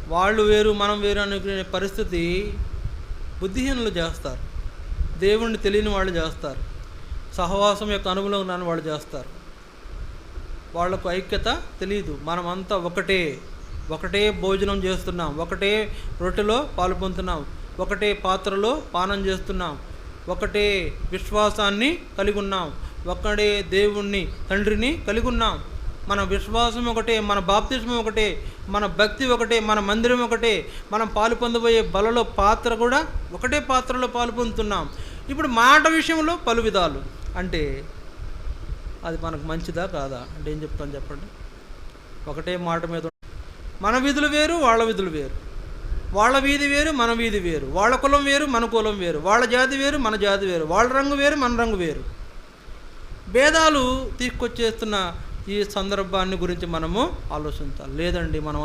వాళ్ళు వేరు మనం వేరు అనుకునే పరిస్థితి బుద్ధిహీనులు చేస్తారు. దేవుణ్ణి తెలియని వాళ్ళు చేస్తారు. సహవాసం యొక్క అనుభవం రాని వాళ్ళు చేస్తారు. వాళ్లకు ఐక్యత తెలియదు. మనమంతా ఒకటే భోజనం చేస్తున్నాం, ఒకటే రొట్టెలో పాలు పొందుతున్నాం, ఒకటే పాత్రలో పానం చేస్తున్నాం, ఒకటే విశ్వాసాన్ని కలిగి ఉన్నాం, ఒకటే దేవుణ్ణి తండ్రిని కలిగి ఉన్నాం. మన విశ్వాసం ఒకటే, మన బాప్తిస్మం ఒకటే, మన భక్తి ఒకటే, మన మందిరం ఒకటే, మనం పాలు పొందబోయే బలలో పాత్ర కూడా ఒకటే పాత్రలో పాలు పొందుతున్నాం. ఇప్పుడు మాట విషయంలో పలు విధాలు అంటే అది మనకు మంచిదా కాదా అంటే ఏం చెప్తాను చెప్పండి. ఒకటే మాట మీద మన విధులు వేరు, వాళ్ళ విధులు వేరు, వాళ్ళ వీధి వేరు, మన వీధి వేరు, వాళ్ళ కులం వేరు, మన కులం వేరు, వాళ్ళ జాతి వేరు, మన జాతి వేరు, వాళ్ళ రంగు వేరు, మన రంగు వేరు. భేదాలు తీసుకొచ్చేస్తున్న ఈ సందర్భాన్ని గురించి మనము ఆలోచించాలి. లేదండి, మనం